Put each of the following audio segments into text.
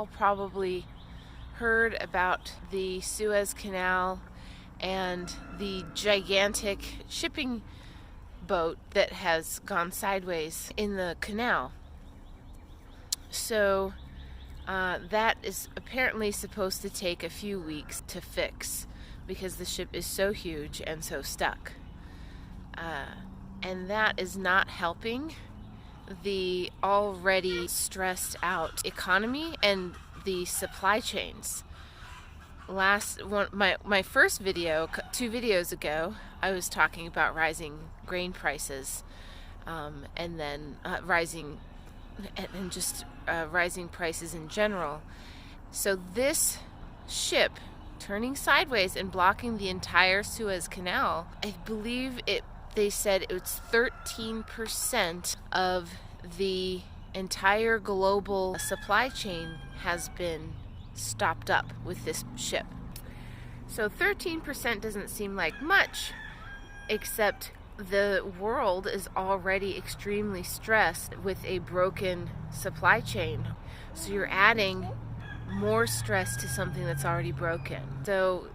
all probably heard about the Suez Canal and the gigantic shipping boat that has gone sideways in the canal. So that is apparently supposed to take a few weeks to fix because the ship is so huge and so stuck. And that is not helping the already stressed out economy and the supply chains. My first video, 2 videos ago, I was talking about rising grain prices, and then rising prices in general. So this ship turning sideways and blocking the entire Suez Canal, I believe they said it's 13% of the entire global supply chain has been stopped up with this ship. So 13% doesn't seem like much, except the world is already extremely stressed with a broken supply chain. So you're adding more stress to something that's already broken. So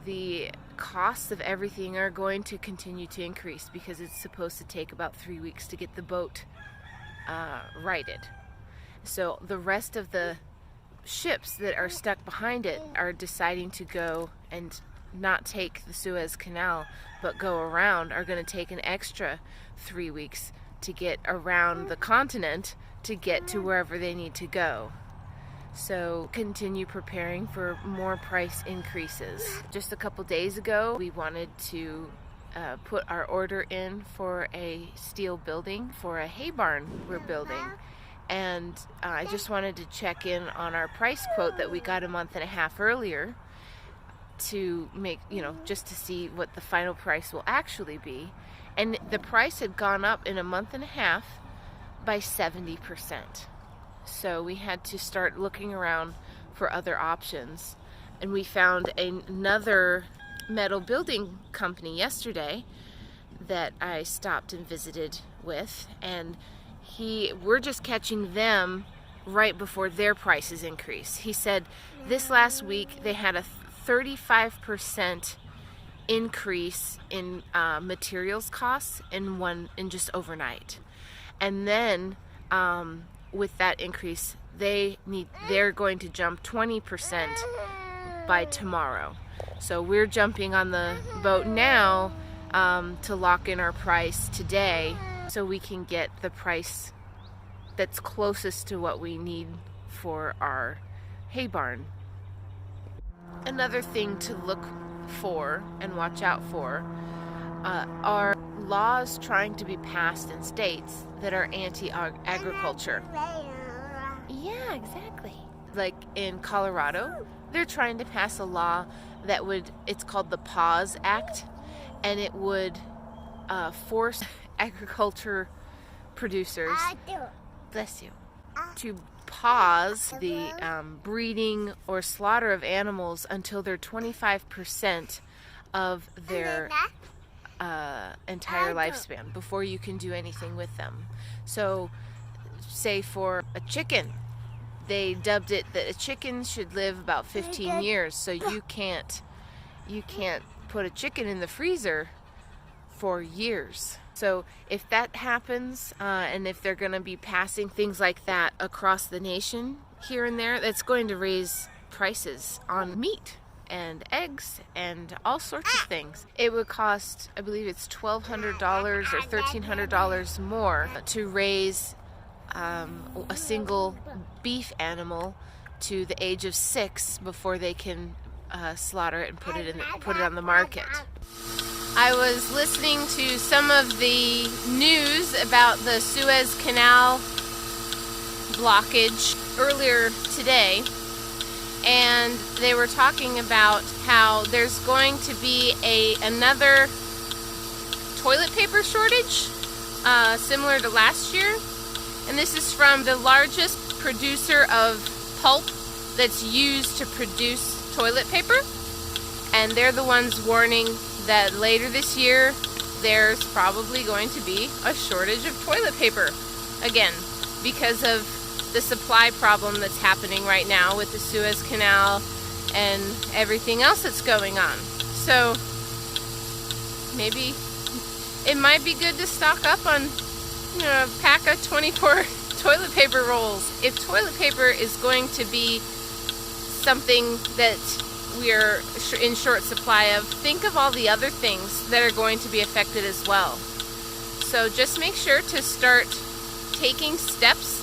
the costs of everything are going to continue to increase because it's supposed to take about 3 weeks to get the boat righted. So the rest of the ships that are stuck behind it are deciding to go and not take the Suez Canal but go around, are going to take an extra 3 weeks to get around the continent to get to wherever they need to go. So continue preparing for more price increases. Just a couple days ago, we wanted to put our order in for a steel building for a hay barn we're building. And I just wanted to check in on our price quote that we got a month and a half earlier to make, just to see what the final price will actually be. And the price had gone up in a month and a half by 70%. So we had to start looking around for other options. And we found another metal building company yesterday that I stopped and visited with, and we're just catching them right before their prices increase. He said this last week they had a 35% increase in materials costs in just overnight. And then with that increase, they're going to jump 20% by tomorrow. So we're jumping on the boat now to lock in our price today so we can get the price that's closest to what we need for our hay barn. Another thing to look for and watch out for are laws trying to be passed in states that are anti-agriculture. Yeah, exactly. Like in Colorado, they're trying to pass a law that it's called the Pause Act, and it would force agriculture producers, bless you, to pause the breeding or slaughter of animals until they're 25% of their entire lifespan before you can do anything with them. So say for a chicken, they dubbed it that a chicken should live about 15 years, so you can't put a chicken in the freezer for years. So if that happens, and if they're going to be passing things like that across the nation here and there, that's going to raise prices on meat and eggs and all sorts of things. It would cost, I believe it's $1,200 or $1,300 more to raise a single beef animal to the age of 6 before they can slaughter it and put it on the market. I was listening to some of the news about the Suez Canal blockage earlier today, and they were talking about how there's going to be another toilet paper shortage similar to last year. And this is from the largest producer of pulp that's used to produce toilet paper. And they're the ones warning that later this year there's probably going to be a shortage of toilet paper again because of the supply problem that's happening right now with the Suez Canal and everything else that's going on. So maybe it might be good to stock up on, a pack of 24 toilet paper rolls. If toilet paper is going to be something that we are in short supply of, think of all the other things that are going to be affected as well. So just make sure to start taking steps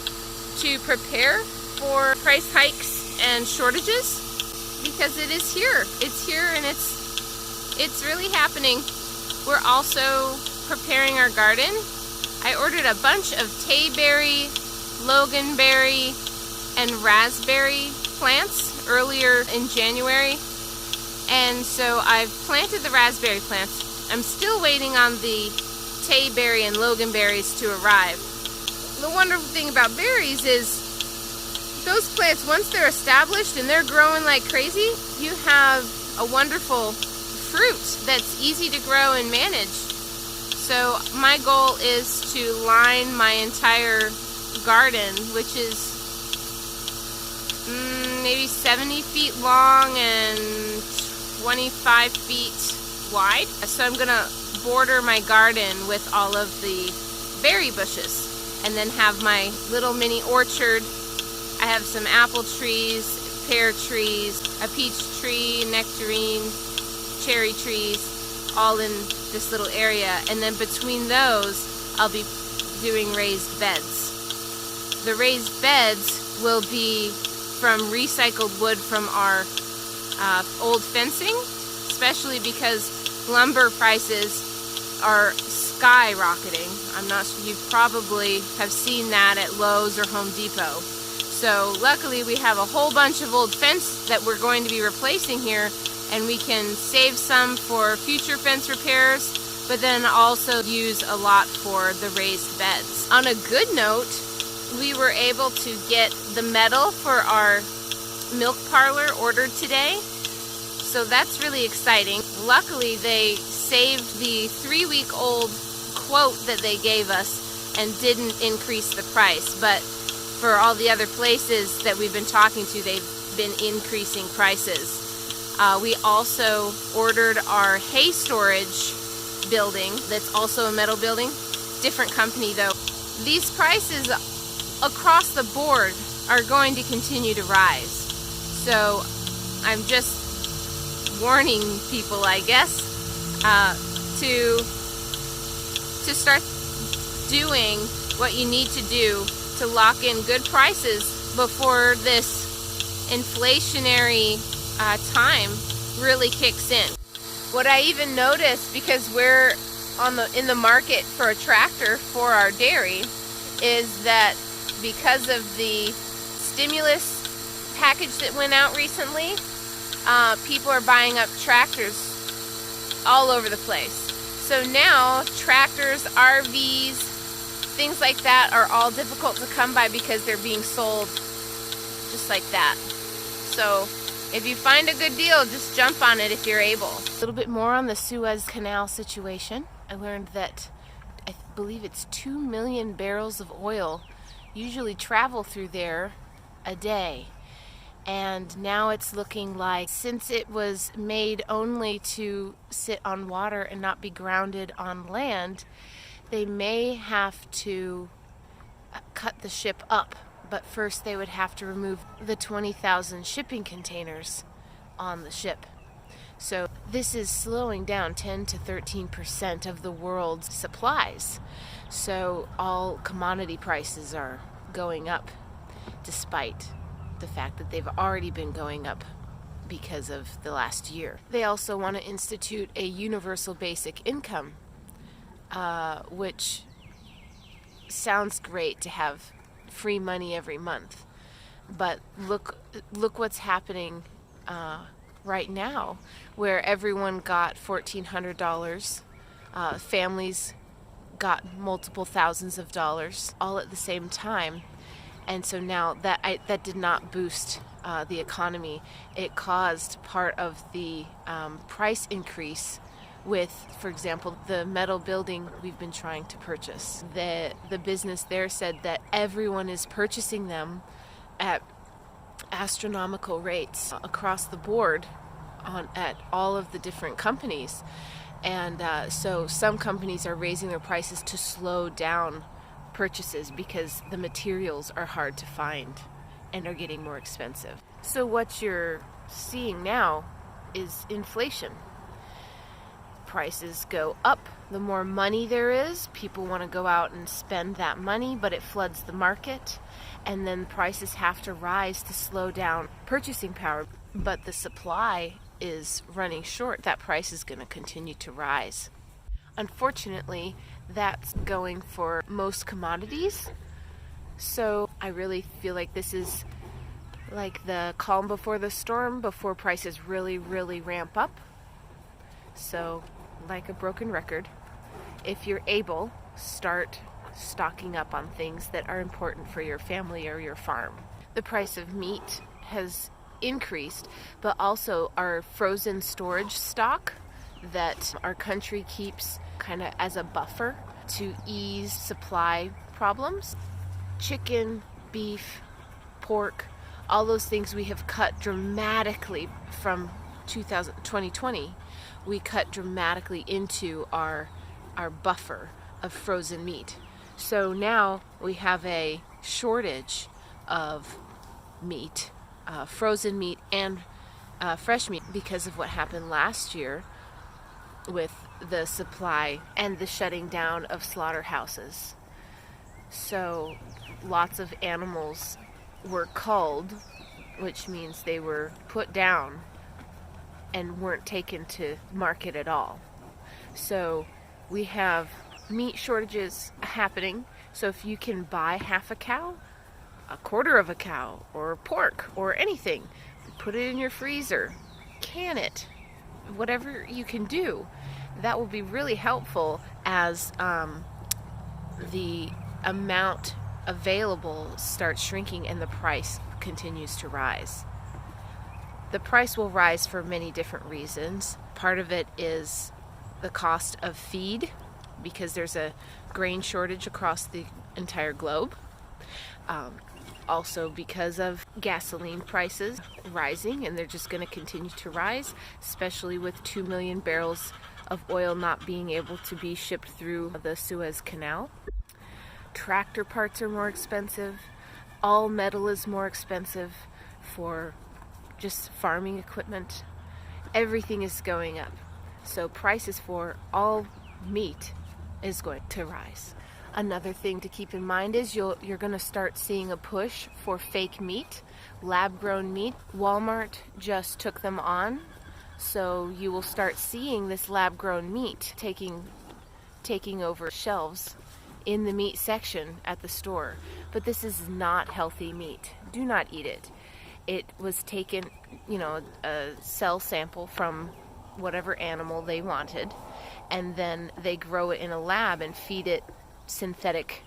to prepare for price hikes and shortages, because it is here. It's here, and it's really happening. We're also preparing our garden. I ordered a bunch of tayberry, loganberry, and raspberry plants earlier in January, and so I've planted the raspberry plants. I'm still waiting on the tayberry and loganberries to arrive. The wonderful thing about berries is those plants, once they're established and they're growing like crazy, you have a wonderful fruit that's easy to grow and manage. So my goal is to line my entire garden, which is maybe 70 feet long and 25 feet wide. So I'm gonna border my garden with all of the berry bushes, and then have my little mini orchard. I have some apple trees, pear trees, a peach tree, nectarine, cherry trees, all in this little area. And then between those, I'll be doing raised beds. The raised beds will be from recycled wood from our old fencing, especially because lumber prices are skyrocketing. I'm not sure, you probably have seen that at Lowe's or Home Depot. So luckily we have a whole bunch of old fence that we're going to be replacing here, and we can save some for future fence repairs, but then also use a lot for the raised beds. On a good note, we were able to get the metal for our milk parlor ordered today, so that's really exciting. Luckily they saved the 3-week-old quote that they gave us and didn't increase the price, but for all the other places that we've been talking to, they've been increasing prices. We also ordered our hay storage building that's also a metal building, different company though. These prices across the board are going to continue to rise, so I'm just warning people, I guess, to start doing what you need to do to lock in good prices before this inflationary time really kicks in. What I even noticed, because we're in the market for a tractor for our dairy, is that because of the stimulus package that went out recently, people are buying up tractors all over the place. So now tractors, RVs, things like that are all difficult to come by because they're being sold just like that. So if you find a good deal, just jump on it if you're able. A little bit more on the Suez Canal situation. I learned that I believe it's 2 million barrels of oil usually travel through there a day. And now it's looking like, since it was made only to sit on water and not be grounded on land, they may have to cut the ship up. But first they would have to remove the 20,000 shipping containers on the ship. So this is slowing down 10 to 13% of the world's supplies. So all commodity prices are going up, despite the fact that they've already been going up because of the last year. They also want to institute a universal basic income, which sounds great to have free money every month. But look what's happening right now, where everyone got $1,400, families got multiple thousands of dollars all at the same time. And so now that did not boost the economy. It caused part of the price increase with, for example, the metal building we've been trying to purchase. The business there said that everyone is purchasing them at astronomical rates across the board at all of the different companies. And so some companies are raising their prices to slow down purchases because the materials are hard to find and are getting more expensive. So what you're seeing now is inflation. Prices go up. The more money there is, people want to go out and spend that money, but it floods the market, and then prices have to rise to slow down purchasing power. But the supply is running short. That price is going to continue to rise. Unfortunately, that's going for most commodities. So I really feel like this is like the calm before the storm, before prices really, really ramp up. So, like a broken record, if you're able, start stocking up on things that are important for your family or your farm. The price of meat has increased, but also our frozen storage stock that our country keeps kind of as a buffer to ease supply problems. Chicken, beef, pork, all those things we have cut dramatically from 2020. We cut dramatically into our buffer of frozen meat. So now we have a shortage of meat, frozen meat and fresh meat, because of what happened last year with the supply and the shutting down of slaughterhouses. So lots of animals were culled, which means they were put down and weren't taken to market at all. So we have meat shortages happening. So if you can buy half a cow, a quarter of a cow, or pork, or anything, put it in your freezer, can it, whatever you can do, that will be really helpful as the amount available starts shrinking and the price continues to rise. The price will rise for many different reasons. Part of it is the cost of feed, because there's a grain shortage across the entire globe. Also because of gasoline prices rising, and they're just going to continue to rise, especially with 2 million barrels of oil not being able to be shipped through the Suez Canal. Tractor parts are more expensive. All metal is more expensive for just farming equipment. Everything is going up. So prices for all meat is going to rise. Another thing to keep in mind is you're going to start seeing a push for fake meat, lab-grown meat. Walmart just took them on, so you will start seeing this lab-grown meat taking over shelves in the meat section at the store. But this is not healthy meat. Do not eat it. It was taken, a cell sample from whatever animal they wanted, and then they grow it in a lab and feed it synthetic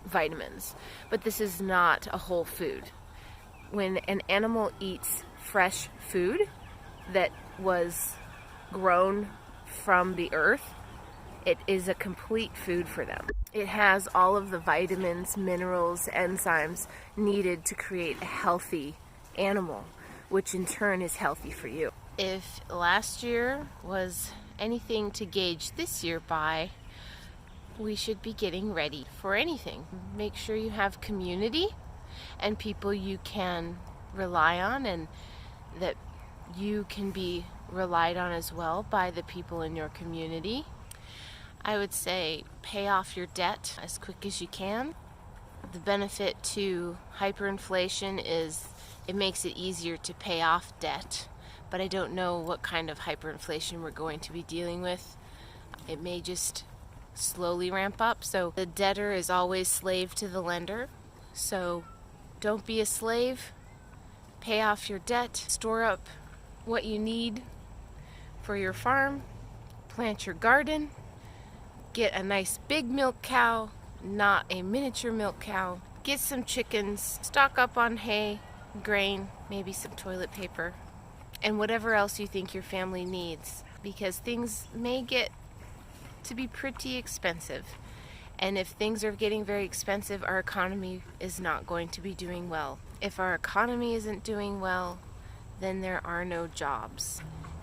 vitamins. But this is not a whole food. When an animal eats fresh food that was grown from the earth, it is a complete food for them. It has all of the vitamins, minerals, enzymes needed to create a healthy animal, which in turn is healthy for you. If last year was anything to gauge this year by, we should be getting ready for anything. Make sure you have community and people you can rely on, and that you can be relied on as well by the people in your community. I would say pay off your debt as quick as you can. The benefit to hyperinflation is it makes it easier to pay off debt, but I don't know what kind of hyperinflation we're going to be dealing with. It may just slowly ramp up. So the debtor is always slave to the lender. So don't be a slave. Pay off your debt. Store up what you need for your farm. Plant your garden. Get a nice big milk cow, not a miniature milk cow. Get some chickens. Stock up on hay, grain, maybe some toilet paper, and whatever else you think your family needs. because things may get to be pretty expensive. And if things are getting very expensive, our economy is not going to be doing well. If our economy isn't doing well, then there are no jobs.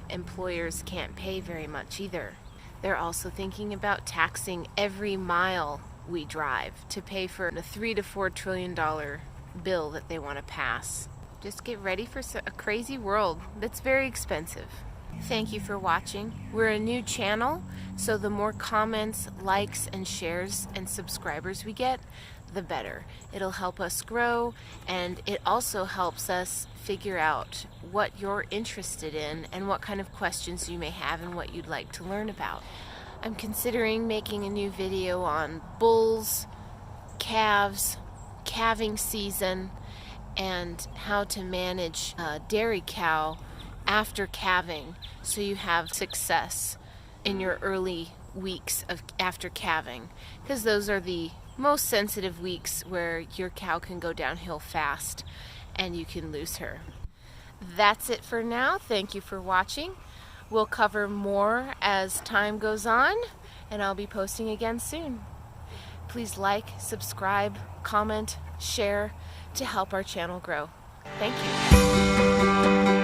Employers can't pay very much either. They're also thinking about taxing every mile we drive to pay for a $3 to $4 trillion bill that they want to pass. Just get ready for a crazy world that's very expensive. Thank you for watching. We're a new channel, so the more comments, likes, and shares and subscribers we get, the better. It'll help us grow, and it also helps us figure out what you're interested in and what kind of questions you may have and what you'd like to learn about. I'm considering making a new video on bulls, calves, calving season, and how to manage a dairy cow after calving so you have success in your early weeks of after calving, because those are the most sensitive weeks where your cow can go downhill fast and you can lose her. That's it for now. Thank you for watching. We'll cover more as time goes on, and I'll be posting again soon. Please like, subscribe, comment, share to help our channel grow. Thank you.